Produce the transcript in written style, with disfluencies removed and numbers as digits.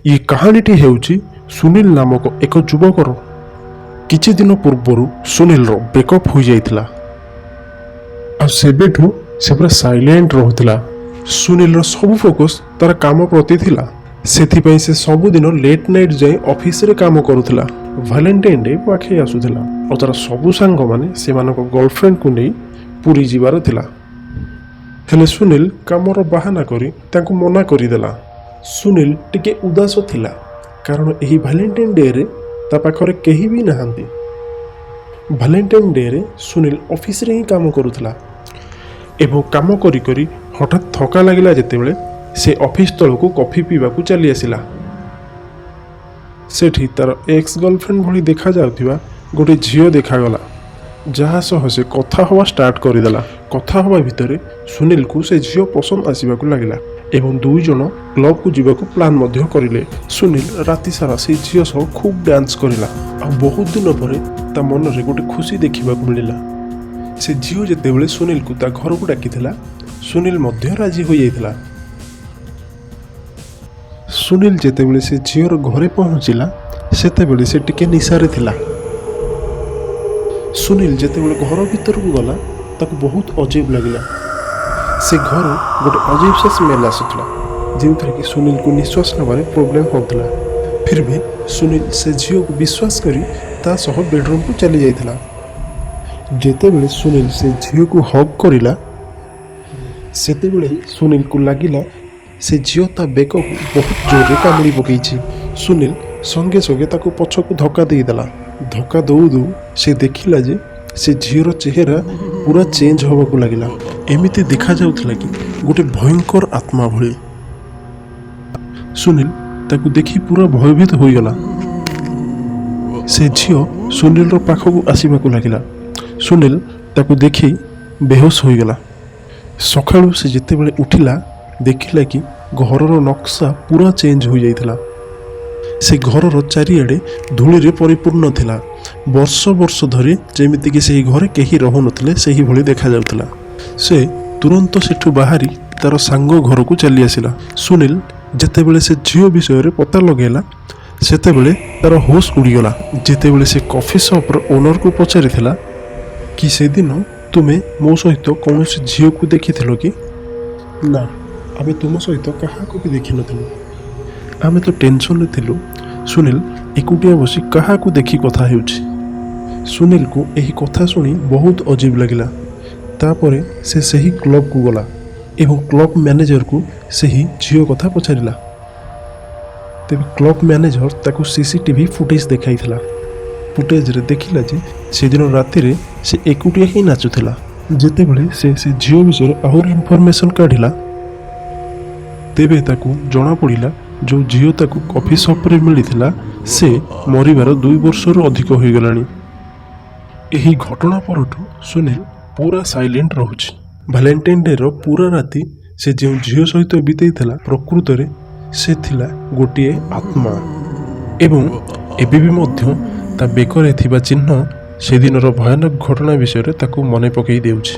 ये कहानीटी हेउची सुनील नामक एक युवकर। किछि दिन पूर्व सुनील रो ब्रेकअप हो जाइथिला। आ सेबेठु से पूरा साइलेंट रहुथिला। सुनील रो सब फोकस तार काम प्रति थिला। सेथिपई से सब दिन लेट नाइट जाई ऑफिस रे काम करूथिला। वैलेंटाइन डे पाखे आसुथिला और तार सब सांग माने सेमानक गर्लफ्रेंड को नै पुरी जिबार थिला। हेले सुनील कामर बहाना करी तांको मना करी देला। सुनील टिके उदास थिला कारण एही वैलेंटाइन डे रे ता पाखरे केही भी नहांती। वैलेंटाइन डे रे सुनील ऑफिस रे ही काम करूथिला एवं काम करी करी हठात थका लागिला जेतेबेले से ऑफिस तळको कॉफी पीबाकू चली आसिला। सेठी तार एक्स गर्लफ्रेंड भली देखा जाउथिबा गोटे झियो देखागला जहाँ सह से कथा हवा स्टार्ट करदेला। कथा हवा भितर सुनील को से झियो पसंद आसवाक लगिला एवं दुई जन क्लब को जीवाक प्लान मध्य करिले। सुनील राति सारा से झियो सह खूब डांस करिला आ बहुत दिन पर ता मन रे गोटे खुशी देखिबाक मिलिला। से झियो जेतेबेले सुनील को ता घर को डाकिथिला सुनील मध्य राजी हो जाइथिला। सुनील जेतेबेले से झियोर घरे पहुंचिला सेतेबेले से टिके निशारे थिला। सुनील जेतेबेले घर भीतर को गला ताको बहुत अजीब लगिला। से घर गोटे अजीब से स्मेल आसुला जिनथरे कि सुनील को निश्वास नबारे प्रॉब्लम होतला। फिर भी सुनील से झियो को विश्वास करी ता सह बेडरूम को चली जाइथिला। जेतेबेले सुनील से झियो को हग करिला सेतेबेले सुनील को लागिला से झियो ता बेक को बहुत जोर रे कामुड़ी पकईछि। सुनील संगे संगे ताको पछको धक्का देदेला। धक्का दऊ दऊ से देखिला जे से झियोर चेहरा पूरा चेंज होबाकू लागिला। एमिति देखा जाउथला कि गोटे भयंकर आत्मा भली। सुनील ताकू देखि पूरा भयभीत होई गला। से झियो सुनील रो पाखकू आसीबाकू लागिला। सुनील ताकू देखि बेहोश होई गला। सकाळू से जेतेबेले उठिला देखिला कि घरर नक्शा पूरा चेंज हो जाइथिला। से घरर चारिआडे धूली रे परिपूर्ण थिला। वर्ष वर्ष धरी जेमिति कि सेही घरे केही रहु नथिले सेही भली देखा जाउथिला। से तुरंत सेठू बाहरी तार सांग घर को चली आसिला। सुनील जेतेबेले से झियो विषय रे पता लगेला सेतेबेले तार होश उड़ीगला। जेतेबेले से कॉफी शॉप रो ओनर को पचारिथिला कि से दिन तुमे मो सहित कौनसी झियो को देखिथिलो कि ना आमे तुम सहित काहाको भी देखि नथिलु। आमे तो टेंशन रे थिलु। सुनील एकुटिया बसी काहाको देखि कथा हेउछि। सुनील को एही कथा सुनी बहुत अजीब लगिला। तापरे से सही क्लब को गला एवं क्लब मैनेजर को सही झियो कथा पचारिला। तेबे क्लब मैनेजर ताको सीसीटीवी फुटेज देखाइथिला। फुटेज रे देखिला जे से दिन राति रे से एकुटिया ही नाचुथिला। जेतेबेले से झियो विषय आहुर इनफॉरमेशन काढिला तेबे ताकू जना पड़िला जो झियो ताकू कॉफी शॉप रे मिलिथिला से मरिबार 2 वर्ष अधिक हो गलानी। एही घटना परठू सुनील पूरा साइलेंट रहुछि। वैलेंटाइन डे रो पूरा राति से जो झियो सहित बितेइथिला प्रकृत रे से थिला गोटिए आत्मा एवं एबे भी मध्य ता बेकरे थिबा चिन्ह से दिनर भयानक घटना विषय रे ताकू मने पकई देउछि।